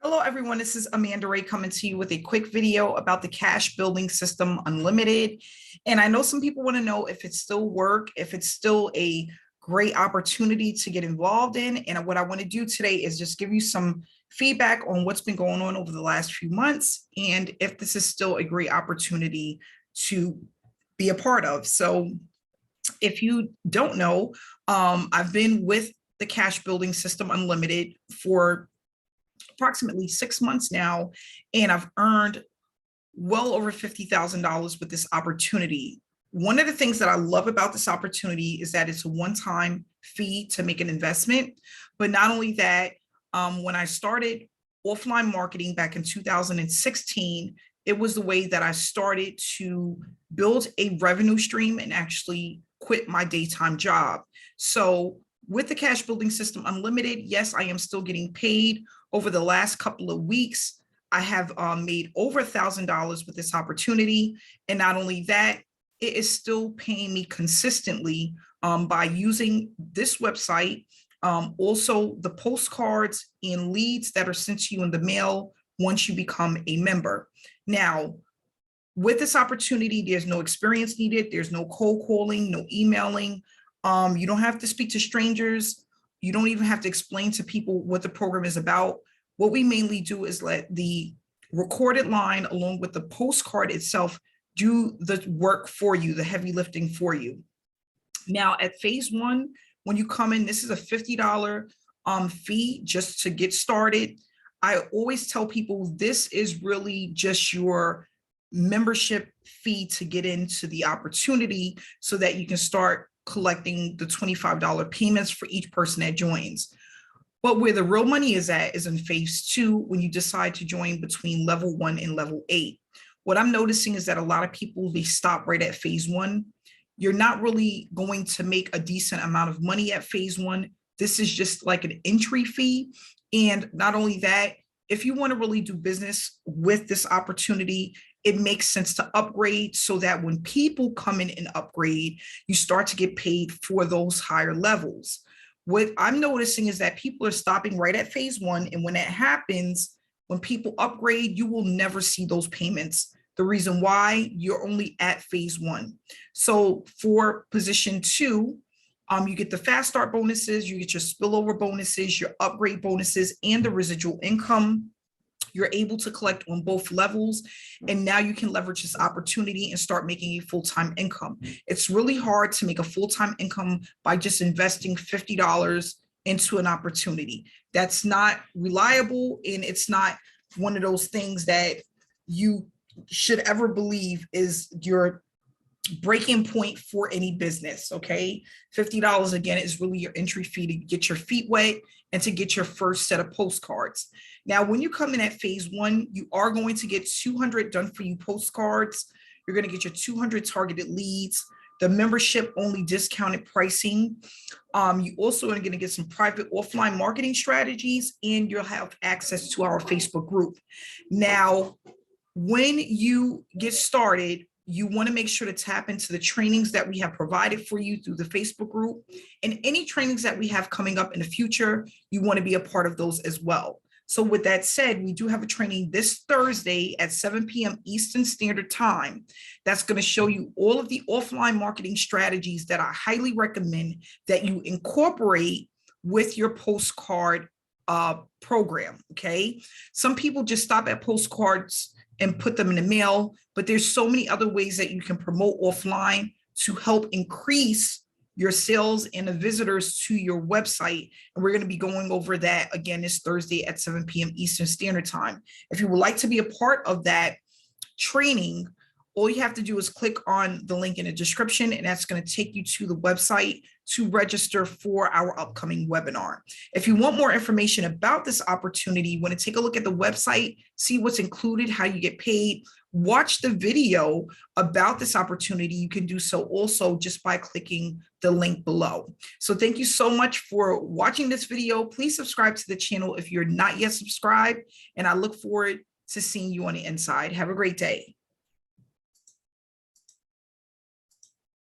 Hello, everyone. This is Amanda Ray coming to you with a quick video about the Cash Building System Unlimited. And I know some people want to know if it still works, if it's still a great opportunity to get involved in. And what I want to do today is just give you some feedback on what's been going on over the last few months and if this is still a great opportunity to be a part of. So if you don't know, I've been with the Cash Building System Unlimited for approximately 6 months now, and I've earned well over $50,000 with this opportunity. One of the things that I love about this opportunity is that it's a one-time fee to make an investment. But not only that, when I started offline marketing back in 2016, it was the way that I started to build a revenue stream and actually quit my daytime job. So with the Cash Building System Unlimited, yes, I am still getting paid. Over the last couple of weeks, I have made over $1,000 with this opportunity. And not only that, it is still paying me consistently by using this website. Also, the postcards and leads that are sent to you in the mail once you become a member. Now, with this opportunity, there's no experience needed. There's no cold calling, no emailing. You don't have to speak to strangers. You don't even have to explain to people what the program is about. What we mainly do is let the recorded line along with the postcard itself do the work for you, the heavy lifting for you. Now at phase one, when you come in, this is a $50 fee just to get started. I always tell people this is really just your membership fee to get into the opportunity so that you can start collecting the $25 payments for each person that joins. But where the real money is at is in phase two, when you decide to join between level 1 and level 8. What I'm noticing is that a lot of people, they stop right at phase one. You're not really going to make a decent amount of money at phase one. This is just like an entry fee. And not only that, if you want to really do business with this opportunity, it makes sense to upgrade so that when people come in and upgrade, you start to get paid for those higher levels. What I'm noticing is that people are stopping right at phase one. And when that happens, when people upgrade, you will never see those payments. The reason why, you're only at phase one. So for position two, you get the fast start bonuses, you get your spillover bonuses, your upgrade bonuses, and the residual income. You're able to collect on both levels. And now you can leverage this opportunity and start making a full-time income. It's really hard to make a full-time income by just investing $50 into an opportunity. That's not reliable, and it's not one of those things that you should ever believe is your breaking point for any business. Okay, $50 again is really your entry fee to get your feet wet and to get your first set of postcards. Now, when you come in at phase one, you are going to get 200 done for you postcards. You're going to get your 200 targeted leads, the membership only discounted pricing. You also are going to get some private offline marketing strategies, and you'll have access to our Facebook group. Now, when you get started, you want to make sure to tap into the trainings that we have provided for you through the Facebook group, and any trainings that we have coming up in the future, you want to be a part of those as well. So with that said, we do have a training this Thursday at 7 p.m. Eastern Standard Time. That's going to show you all of the offline marketing strategies that I highly recommend that you incorporate with your postcard program. Okay. Some people just stop at postcards and put them in the mail, but there's so many other ways that you can promote offline to help increase your sales and the visitors to your website. And we're going to be going over that again this Thursday at 7 p.m. Eastern Standard Time. If you would like to be a part of that training, all you have to do is click on the link in the description, and that's going to take you to the website to register for our upcoming webinar. If you want more information about this opportunity, you want to take a look at the website, see what's included, how you get paid, watch the video about this opportunity. You can do so also just by clicking the link below. So thank you so much for watching this video. Please subscribe to the channel if you're not yet subscribed, and I look forward to seeing you on the inside. Have a great day.